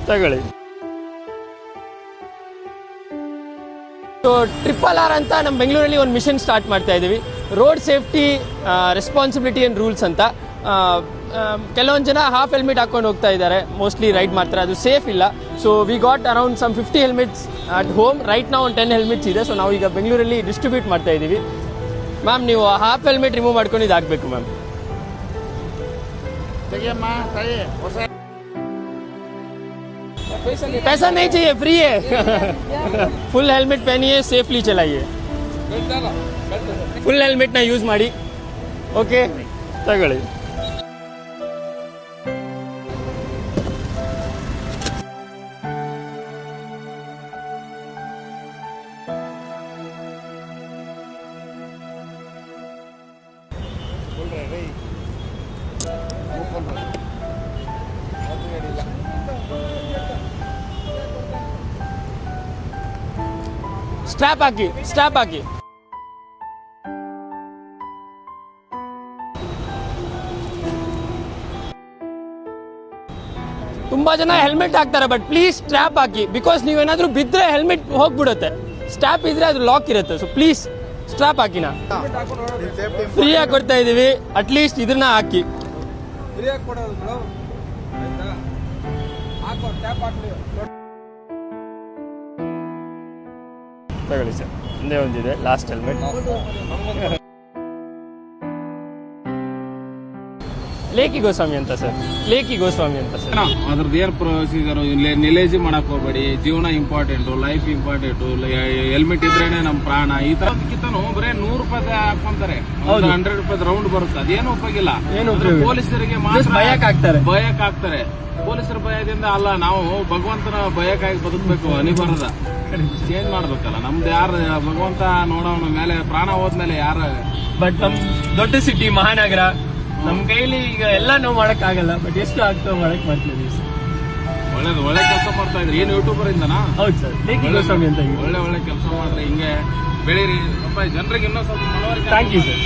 ತಗೊಳ್ಳಿ. So RRR ಅಂತ ನಮ್ಮ ಬೆಂಗಳೂರಲ್ಲಿ ಒಂದು ಮಿಷನ್ ಸ್ಟಾರ್ಟ್ ಮಾಡ್ತಾ ಇದ್ದೀವಿ. Road safety responsibility and rules ಅಂತ. ಕೆಲವೊಂದು ಜನ ಹಾಫ್ ಹೆಲ್ಮೆಟ್ ಹಾಕೊಂಡು ಹೋಗ್ತಾ ಇದ್ದಾರೆ, ಮೋಸ್ಟ್ಲಿ ರೈಡ್ ಮಾಡ್ತಾರೆ, ಅದು ಸೇಫ್ ಇಲ್ಲ. So we got around some 50 helmets at home. Right ನಾವು ಒಂದು 10 ಹೆಲ್ಮೆಟ್ಸ್ ಇದೆ. ಸೊ ನಾವು ಈಗ ಬೆಂಗಳೂರಲ್ಲಿ ಡಿಸ್ಟ್ರಿಬ್ಯೂಟ್ ಮಾಡ್ತಾ ಇದ್ದೀವಿ. ಮ್ಯಾಮ್, ನೀವು ಹಾಫ್ ಹೆಲ್ಮೆಟ್ ರಿಮೂವ್ ಮಾಡ್ಕೊಂಡು ಇದು ಹಾಕಬೇಕು ಮ್ಯಾಮ್. पैसा नहीं चाहिए, फ्री है. फुल हेलमेट पहनिए, सेफली चलाइए. फुल हेलमेट ना यूज ಮಾಡಿ. ಓಕೆ, ತಗೊಳ್ಳಿ. ಸ್ಟ್ರಾಪ್ ಹಾಕಿ, ಸ್ಟ್ರಾಪ್ ಹಾಕಿ. ತುಂಬಾ ಜನ ಹೆಲ್ಮೆಟ್ ಹಾಕ್ತಾರೆ, but please strap hockey. Because ನೀವೇನಾದ್ರೂ ಬಿದ್ದರೆ ಹೆಲ್ಮೆಟ್ ಹೋಗ್ಬಿಡುತ್ತೆ. ಸ್ಟ್ರಾಪ್ ಇದ್ರೆ ಅದು ಲಾಕ್ ಇರುತ್ತೆ. ಸೊ ಪ್ಲೀಸ್ ಸ್ಟ್ರಾಪ್ ಹಾಕಿನ. ಫ್ರೀಯಾಗಿ ಕೊಡ್ತಾ ಇದೀವಿ, ಅಟ್ಲೀಸ್ಟ್ ಇದನ್ನ ಹಾಕಿ. ತಗೊಳ್ಳಿ ಸರ್, ಒಂದೇ ಒಂದಿದೆ ಲಾಸ್ಟ್ ಹೆಲ್ಮೆಟ್. ಲೇಖಿ ಗೋಸ್ವಾಮಿ ಅಂತ ಸರ್, ಲೇಖಿ ಗೋಸ್ವಾಮಿ ಅಂತ ಸರ್. ಅದ್ರದ್ದು ಏನ್ ಪ್ರೊಸೀಜರ್, ನಿಲೇಜಿ ಮಾಡಕ್ ಹೋಗ್ಬೇಡಿ. ಜೀವನ ಇಂಪಾರ್ಟೆಂಟು, ಲೈಫ್ ಇಂಪಾರ್ಟೆಂಟು. ಹೆಲ್ಮೆಟ್ ಇದ್ರೇನೆ ನಮ್ ಪ್ರಾಣ. ಈ ತರಕ್ಕಿಂತನೂ ಬರೇ 100 ರೂಪಾಯಿ ಹಾಕೊಂತಾರೆ, 100 ರೂಪಾಯಿ ರೌಂಡ್ ಬರುತ್ತೆ. ಅದೇನು ಉಪಯೋಗಿಲ್ಲ. ಪೊಲೀಸರಿಗೆ ಮಾತ್ರ ಭಯಕ್ಕೆ ಹಾಕ್ತಾರೆ. ಪೊಲೀಸರ ಭಯದಿಂದ ಅಲ್ಲ, ನಾವು ಭಗವಂತನ ಭಯಕ್ಕಾಗಿ ಬದುಕಬೇಕು. ಅನಿವಾರ್ಯದ ಚೇಂಜ್ ಮಾಡ್ಬೇಕಲ್ಲ. ನಮ್ದು ಯಾರು ಭಗವಂತ ನೋಡೋಣ ಮೇಲೆ, ಪ್ರಾಣ ಹೋದ್ಮೇಲೆ ಯಾರು. ಬಟ್ ನಮ್ ದೊಡ್ಡ ಸಿಟಿ, ಮಹಾನಗರ, ನಮ್ ಕೈಲಿ ಈಗ ಎಲ್ಲ ನಾವು ಮಾಡಕ್ ಆಗಲ್ಲ. ಬಟ್ ಎಷ್ಟು ಆಗ್ತಾವ ಮಾಡಕ್ ಮಾಡ್ತೀವಿ. ಒಳ್ಳೆ ಕೆಲಸ ಮಾಡ್ತಾ ಇದ್ರಿ. ಏನು ಯೂಟ್ಯೂಬರ್ ಇಂದನಾ? ಹೌದು ಸರ್, ಲೇಖಿ ಗೋಸ್ವಾಮಿ ಅಂತ. ಒಳ್ಳೆ ಕೆಲಸ ಮಾಡ್ರಿ, ಹಿಂಗೆ ಬೆಳೀರಿ. ಜನರಿಗೆ ಇನ್ನೂ ಸ್ವಲ್ಪ ಥ್ಯಾಂಕ್ ಯು ಸರ್.